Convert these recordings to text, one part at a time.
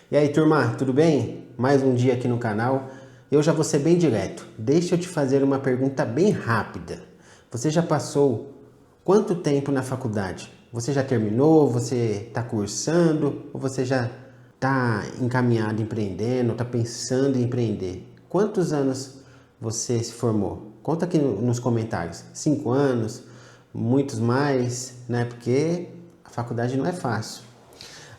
E aí, turma, tudo bem? Mais um dia aqui no canal. Eu já vou ser bem direto. Deixa eu te fazer uma pergunta bem rápida. Você já passou quanto tempo na faculdade? Você já terminou? Você está cursando? Ou você já está encaminhado empreendendo? Está pensando em empreender? Quantos anos você se formou? Conta aqui nos comentários. 5 anos? Muitos mais, né? Porque a faculdade não é fácil.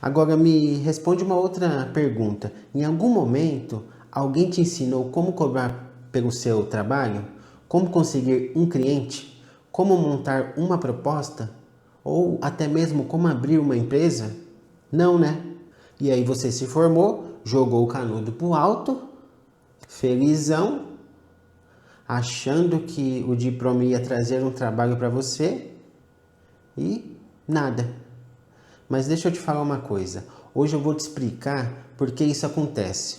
Agora me responde uma outra pergunta. Em algum momento, alguém te ensinou como cobrar pelo seu trabalho? Como conseguir um cliente? Como montar uma proposta? Ou até mesmo como abrir uma empresa? Não, né? E aí você se formou, jogou o canudo pro alto, felizão, achando que o diploma ia trazer um trabalho para você e nada. Mas deixa eu te falar uma coisa. Hoje eu vou te explicar por que isso acontece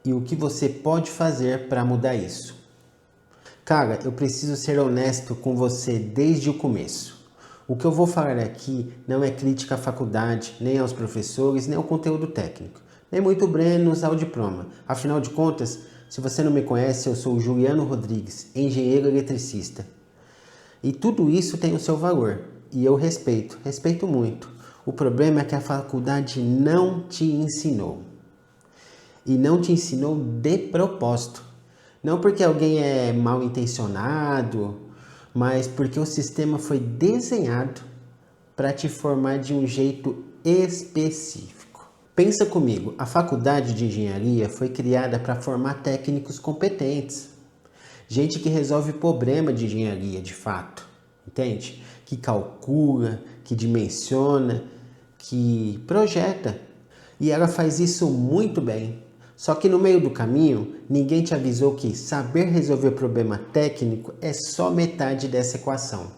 e o que você pode fazer para mudar isso. Cara, eu preciso ser honesto com você desde o começo. O que eu vou falar aqui não é crítica à faculdade, nem aos professores, nem ao conteúdo técnico, nem muito menos ao diploma. Afinal de contas, se você não me conhece, eu sou o Juliano Rodrigues, engenheiro eletricista. E tudo isso tem o seu valor, e eu respeito muito. O problema é que a faculdade não te ensinou. E não te ensinou de propósito. Não porque alguém é mal intencionado, mas porque o sistema foi desenhado para te formar de um jeito específico. Pensa comigo, a faculdade de engenharia foi criada para formar técnicos competentes. Gente que resolve problema de engenharia de fato, entende? Que calcula, que dimensiona, que projeta. E ela faz isso muito bem. Só que no meio do caminho, ninguém te avisou que saber resolver problema técnico é só metade dessa equação.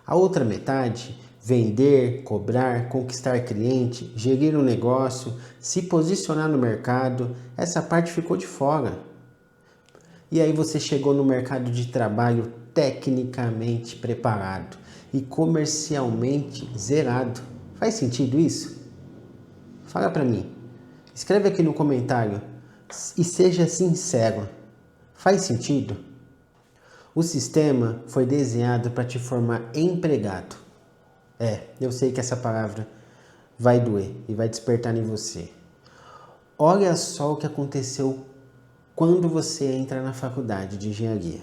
A outra metade, vender, cobrar, conquistar cliente, gerir um negócio, se posicionar no mercado, essa parte ficou de fora. E aí você chegou no mercado de trabalho tecnicamente preparado e comercialmente zerado. Faz sentido isso? Fala pra mim. Escreve aqui no comentário e seja sincero. Faz sentido? O sistema foi desenhado para te formar empregado. Eu sei que essa palavra vai doer e vai despertar em você. Olha só o que aconteceu quando você entra na faculdade de engenharia.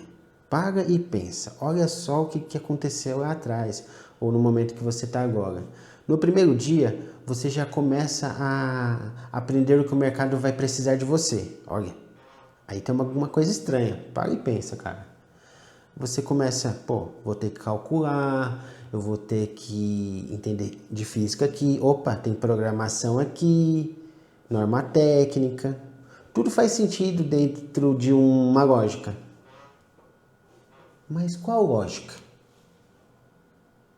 Para e pensa. Olha só o que aconteceu lá atrás, ou no momento que você está agora. No primeiro dia, você já começa a aprender o que o mercado vai precisar de você. Olha, aí tem alguma coisa estranha. Para e pensa, cara. Você começa, vou ter que calcular, eu vou ter que entender de física aqui. Opa, tem programação aqui, norma técnica. Tudo faz sentido dentro de uma lógica. Mas qual lógica?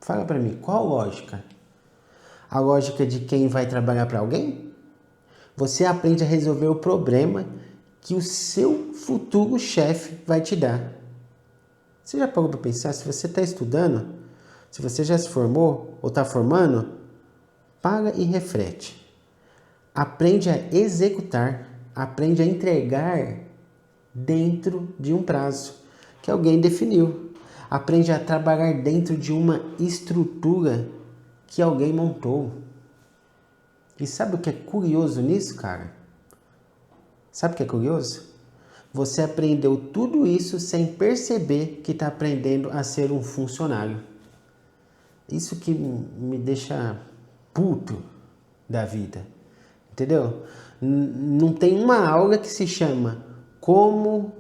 Fala para mim, qual lógica? A lógica de quem vai trabalhar para alguém? Você aprende a resolver o problema que o seu futuro chefe vai te dar. Você já parou para pensar, se você está estudando, se você já se formou ou está formando, para e reflete. Aprende a executar, aprende a entregar dentro de um prazo que alguém definiu. Aprende a trabalhar dentro de uma estrutura que alguém montou. E sabe o que é curioso nisso, cara? Sabe o que é curioso? Você aprendeu tudo isso sem perceber que está aprendendo a ser um funcionário. Isso que me deixa puto da vida. Entendeu? Não tem uma aula que se chama Como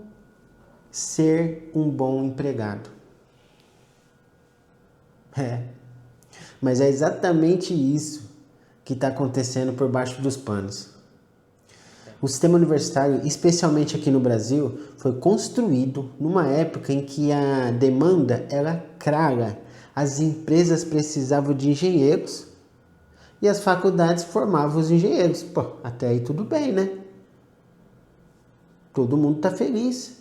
Ser um Bom Empregado. Mas é exatamente isso que está acontecendo por baixo dos panos. O sistema universitário, especialmente aqui no Brasil, foi construído numa época em que a demanda era clara. As empresas precisavam de engenheiros e as faculdades formavam os engenheiros. Até aí tudo bem, né? Todo mundo está feliz.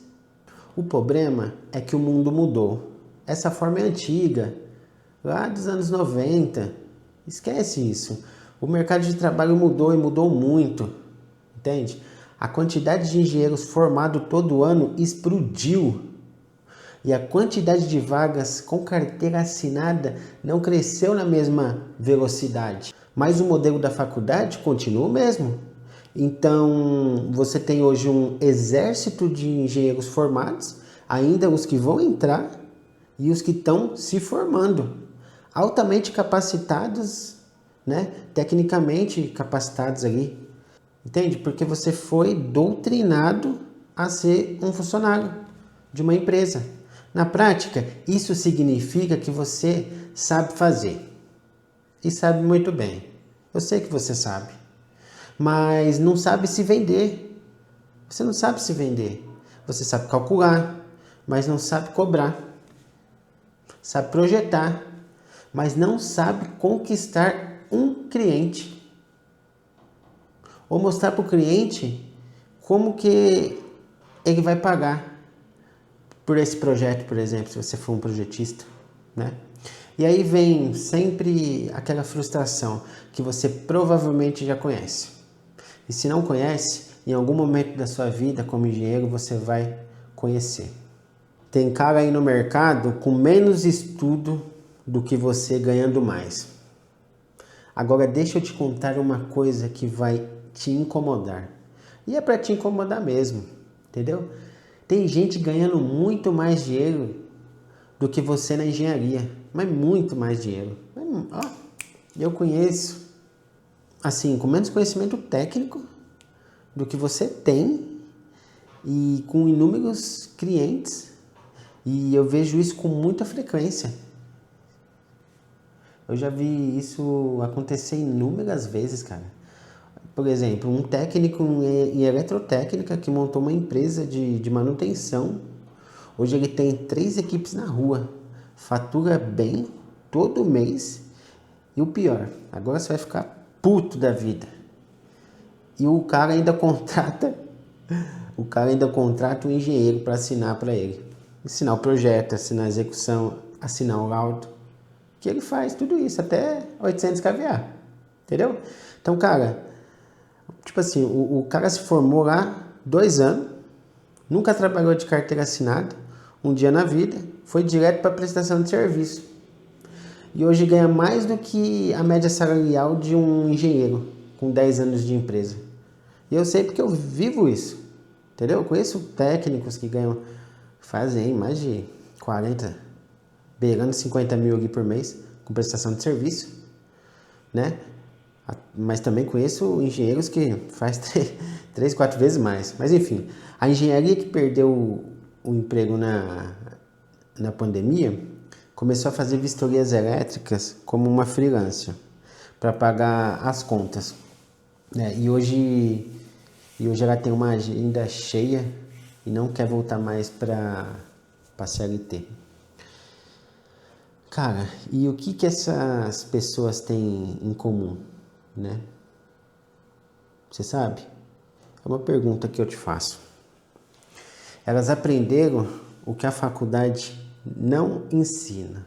O problema é que o mundo mudou. Essa forma é antiga, lá dos anos 90. Esquece isso. O mercado de trabalho mudou e mudou muito, entende? A quantidade de engenheiros formados todo ano explodiu. E a quantidade de vagas com carteira assinada não cresceu na mesma velocidade. Mas o modelo da faculdade continua o mesmo. Então, você tem hoje um exército de engenheiros formados, ainda os que vão entrar e os que estão se formando. Altamente capacitados, né? Tecnicamente capacitados ali. Entende? Porque você foi doutrinado a ser um funcionário de uma empresa. Na prática, isso significa que você sabe fazer. E sabe muito bem. Eu sei que você sabe. Mas não sabe se vender. Você não sabe se vender. Você sabe calcular, mas não sabe cobrar. Sabe projetar, mas não sabe conquistar um cliente. Ou mostrar para o cliente como que ele vai pagar por esse projeto, por exemplo, se você for um projetista, né? E aí vem sempre aquela frustração que você provavelmente já conhece. E se não conhece, em algum momento da sua vida como engenheiro você vai conhecer. Tem cara aí no mercado com menos estudo do que você ganhando mais. Agora deixa eu te contar uma coisa que vai te incomodar. E é para te incomodar mesmo, entendeu? Tem gente ganhando muito mais dinheiro do que você na engenharia, mas muito mais dinheiro. Eu conheço, assim, com menos conhecimento técnico do que você tem e com inúmeros clientes, e eu vejo isso com muita frequência. Eu já vi isso acontecer inúmeras vezes, cara. Por exemplo, um técnico em eletrotécnica que montou uma empresa de manutenção. Hoje ele tem 3 equipes na rua, fatura bem todo mês. E o pior, agora você vai ficar puto da vida. E o cara ainda contrata um engenheiro para assinar para ele. Assinar o projeto, assinar a execução, assinar o laudo. Que ele faz tudo isso, até 800 kVA. Entendeu? Então, cara, tipo assim, o cara se formou lá 2 anos, nunca trabalhou de carteira assinada, um dia na vida, foi direto para prestação de serviço. E hoje ganha mais do que a média salarial de um engenheiro com 10 anos de empresa. E eu sei porque eu vivo isso, entendeu? Eu conheço técnicos que ganham, fazem mais de 40, beirando 50 mil aqui por mês com prestação de serviço, né? Mas também conheço engenheiros que faz 3, 4 vezes mais. Mas enfim, a engenharia que perdeu o emprego na pandemia começou a fazer vistorias elétricas como uma freelancer para pagar as contas, né? E hoje ela tem uma agenda cheia e não quer voltar mais para CLT. Cara, e o que essas pessoas têm em comum, né? Você sabe? É uma pergunta que eu te faço. Elas aprenderam o que a faculdade não ensina.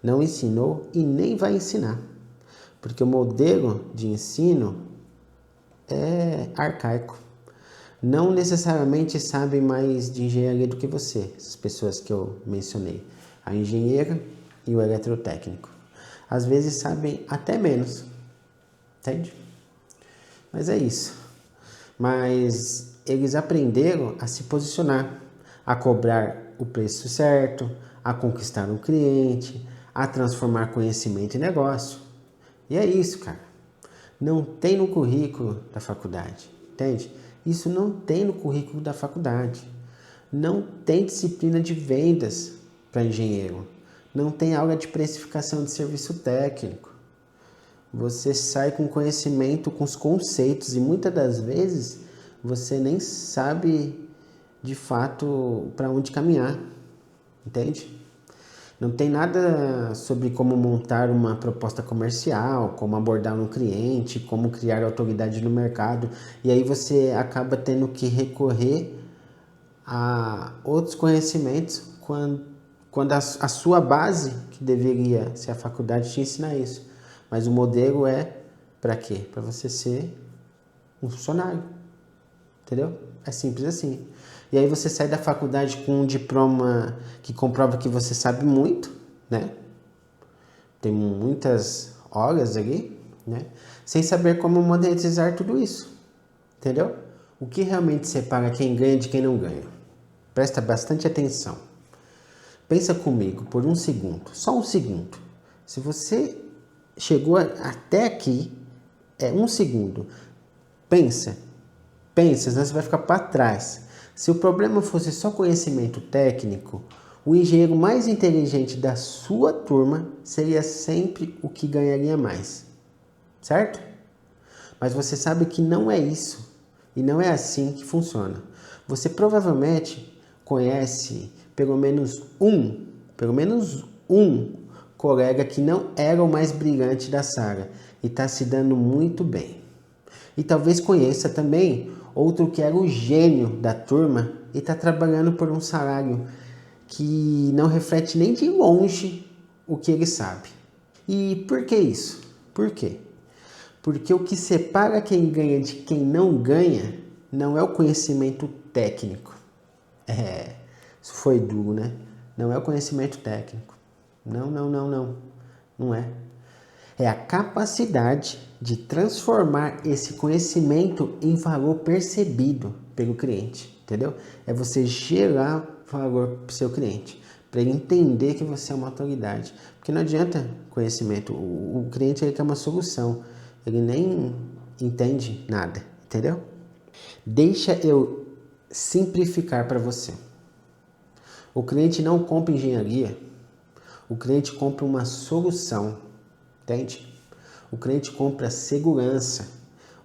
Não ensinou e nem vai ensinar. Porque o modelo de ensino é arcaico. Não necessariamente sabem mais de engenharia do que você, essas pessoas que eu mencionei. A engenheira e o eletrotécnico. Às vezes sabem até menos. Entende? Mas é isso. Mas eles aprenderam a se posicionar, a cobrar o preço certo, a conquistar um cliente, a transformar conhecimento em negócio. E é isso, cara. Não tem no currículo da faculdade, entende? Isso não tem no currículo da faculdade. Não tem disciplina de vendas para engenheiro. Não tem aula de precificação de serviço técnico. Você sai com conhecimento, com os conceitos, e muitas das vezes você nem sabe de fato para onde caminhar, entende? Não tem nada sobre como montar uma proposta comercial, como abordar um cliente, como criar autoridade no mercado, e aí você acaba tendo que recorrer a outros conhecimentos quando a sua base, que deveria ser a faculdade, te ensina isso. Mas o modelo é Para quê? Para você ser um funcionário, entendeu? É simples assim. E aí você sai da faculdade com um diploma que comprova que você sabe muito, né? Tem muitas horas ali, né? Sem saber como monetizar tudo isso, entendeu? O que realmente separa quem ganha de quem não ganha? Presta bastante atenção. Pensa comigo por um segundo, só um segundo. Se você chegou até aqui, é um segundo. Pensa, senão você vai ficar para trás. Se o problema fosse só conhecimento técnico, o engenheiro mais inteligente da sua turma seria sempre o que ganharia mais, certo? Mas você sabe que não é isso e não é assim que funciona. Você provavelmente conhece pelo menos um colega que não era o mais brilhante da sala e está se dando muito bem. E talvez conheça também outro que era o gênio da turma e está trabalhando por um salário que não reflete nem de longe o que ele sabe. E por que isso? Por quê? Porque o que separa quem ganha de quem não ganha não é o conhecimento técnico. Isso foi duro, né? Não é o conhecimento técnico. Não. Não é. É a capacidade de transformar esse conhecimento em valor percebido pelo cliente, entendeu? É você gerar valor para o seu cliente, para ele entender que você é uma autoridade. Porque não adianta conhecimento, o cliente ele quer uma solução, ele nem entende nada, entendeu? Deixa eu simplificar para você. O cliente não compra engenharia, o cliente compra uma solução, entende? O cliente compra segurança,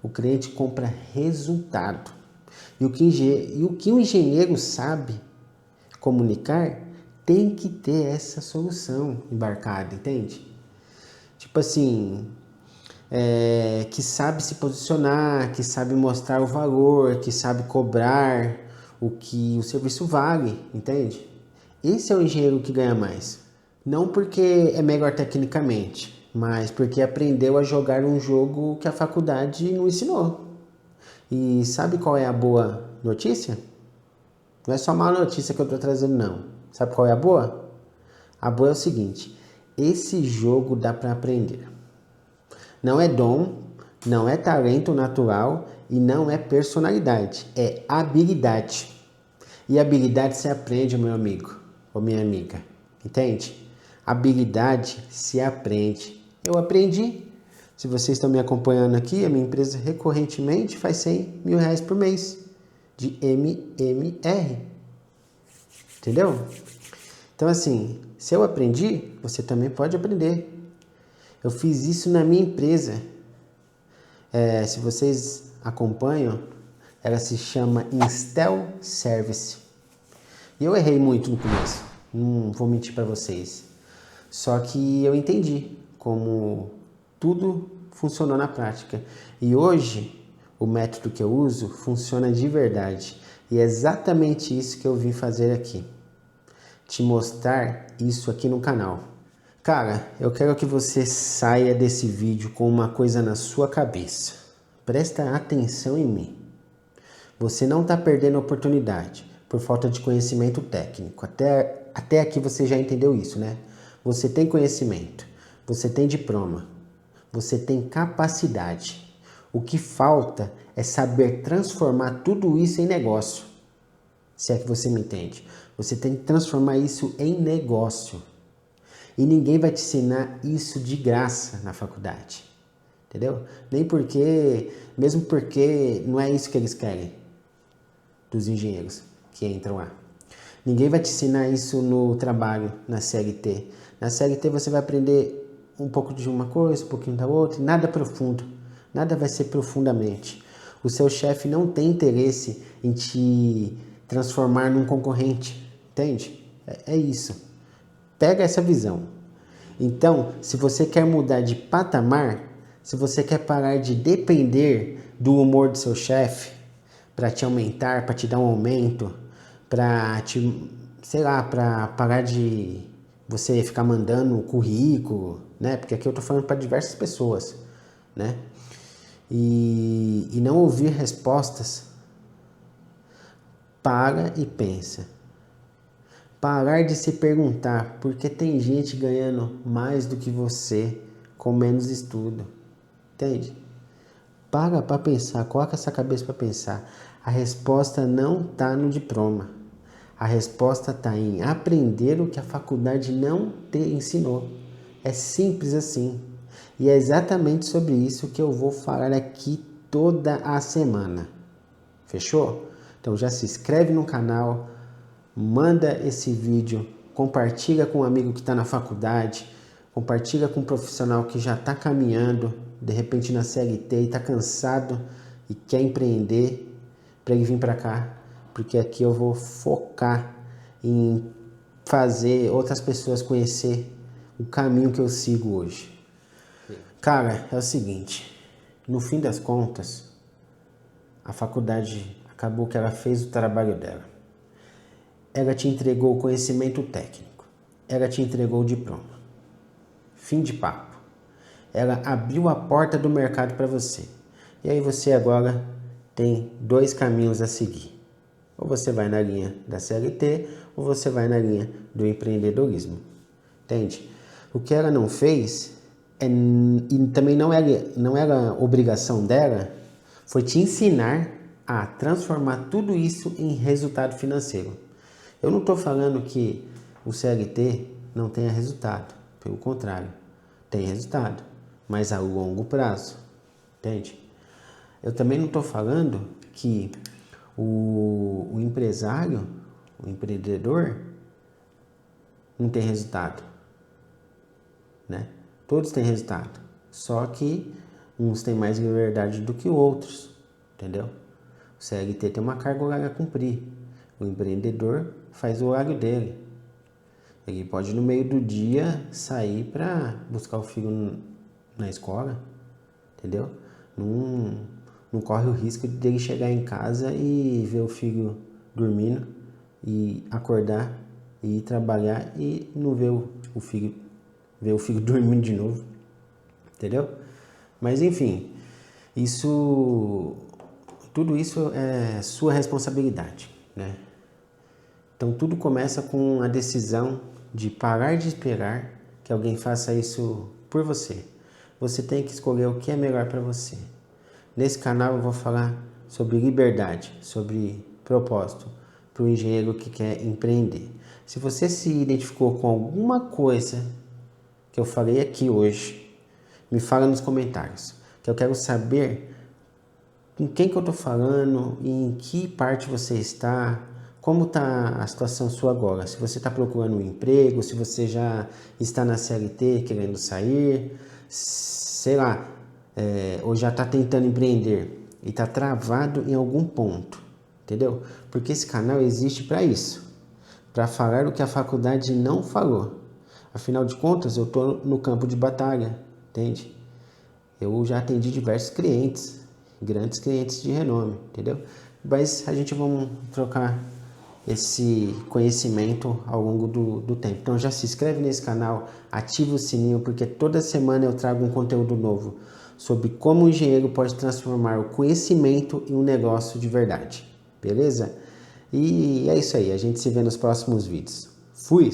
o cliente compra resultado. E o que o engenheiro sabe comunicar tem que ter essa solução embarcada, entende? Tipo assim, que sabe se posicionar, que sabe mostrar o valor, que sabe cobrar o que o serviço vale, entende? Esse é o engenheiro que ganha mais. Não porque é melhor tecnicamente, mas porque aprendeu a jogar um jogo que a faculdade não ensinou. E sabe qual é a boa notícia? Não é só má notícia que eu estou trazendo, não. Sabe qual é a boa? A boa é o seguinte: esse jogo dá para aprender. Não é dom, não é talento natural e não é personalidade, é habilidade. E habilidade se aprende, meu amigo ou minha amiga, entende? Habilidade se aprende. Eu aprendi. Se vocês estão me acompanhando aqui, a minha empresa recorrentemente faz 100 mil reais por mês de MMR. Entendeu? Então assim, se eu aprendi, você também pode aprender. Eu fiz isso na minha empresa. Se vocês acompanham, ela se chama Instel Service. E eu errei muito no começo, não vou mentir para vocês. Só que eu entendi como tudo funcionou na prática. E hoje, o método que eu uso funciona de verdade. E é exatamente isso que eu vim fazer aqui. Te mostrar isso aqui no canal. Cara, eu quero que você saia desse vídeo com uma coisa na sua cabeça. Presta atenção em mim. Você não está perdendo a oportunidade por falta de conhecimento técnico. Até aqui você já entendeu isso, né? Você tem conhecimento, você tem diploma, você tem capacidade. O que falta é saber transformar tudo isso em negócio. Se é que você me entende. Você tem que transformar isso em negócio. E ninguém vai te ensinar isso de graça na faculdade. Entendeu? Mesmo porque não é isso que eles querem dos engenheiros que entram lá. Ninguém vai te ensinar isso no trabalho, na CLT. Na CLT você vai aprender um pouco de uma coisa, um pouquinho da outra, nada profundo. Nada vai ser profundamente. O seu chefe não tem interesse em te transformar num concorrente, entende? É isso. Pega essa visão. Então, se você quer mudar de patamar, se você quer parar de depender do humor do seu chefe para te aumentar, para te dar um aumento, para para parar de você ficar mandando currículo, né? Porque aqui eu tô falando para diversas pessoas, né? e não ouvir respostas, para e pensa. Parar de se perguntar, porque tem gente ganhando mais do que você com menos estudo. Entende? Para pensar, coloca essa cabeça para pensar. A resposta não está no diploma. A resposta está em aprender o que a faculdade não te ensinou. É simples assim. E é exatamente sobre isso que eu vou falar aqui toda a semana. Fechou? Então já se inscreve no canal, manda esse vídeo, compartilha com um amigo que está na faculdade, compartilha com um profissional que já está caminhando, de repente na CLT e está cansado e quer empreender, para ele vir para cá, porque aqui eu vou focar em fazer outras pessoas conhecer o caminho que eu sigo hoje. Cara, é o seguinte, no fim das contas, a faculdade acabou que ela fez o trabalho dela. Ela te entregou o conhecimento técnico. Ela te entregou o diploma. Fim de papo. Ela abriu a porta do mercado para você. E aí você agora tem dois caminhos a seguir. Ou você vai na linha da CLT, ou você vai na linha do empreendedorismo. Entende? O que ela não fez, e também não era obrigação dela, foi te ensinar a transformar tudo isso em resultado financeiro. Eu não estou falando que o CLT não tenha resultado, pelo contrário, tem resultado, mas a longo prazo, entende? Eu também não estou falando que o empresário, o empreendedor, não tem resultado, né? Todos têm resultado, só que uns têm mais liberdade do que outros, entendeu? O CLT tem uma carga horária a cumprir. O empreendedor faz o horário dele. Ele pode no meio do dia sair para buscar o filho na escola, entendeu? Não corre o risco de ele chegar em casa e ver o filho dormindo e acordar e ir trabalhar e não ver o filho dormindo de novo, entendeu? Mas enfim, tudo isso é sua responsabilidade, né? Então tudo começa com a decisão de parar de esperar que alguém faça isso por você. Você tem que escolher o que é melhor para você. Nesse canal eu vou falar sobre liberdade, sobre propósito, para o engenheiro que quer empreender. Se você se identificou com alguma coisa que eu falei aqui hoje, me fala nos comentários, que eu quero saber com quem que eu estou falando e em que parte você está, como está a situação sua agora. Se você está procurando um emprego, se você já está na CLT querendo sair, sei lá, ou já está tentando empreender e está travado em algum ponto, entendeu? Porque esse canal existe para isso, para falar o que a faculdade não falou. Afinal de contas, eu estou no campo de batalha, entende? Eu já atendi diversos clientes, grandes clientes de renome, entendeu? Mas a gente vai trocar esse conhecimento ao longo do tempo. Então já se inscreve nesse canal, ativa o sininho, porque toda semana eu trago um conteúdo novo sobre como o engenheiro pode transformar o conhecimento em um negócio de verdade, beleza? E é isso aí, a gente se vê nos próximos vídeos. Fui!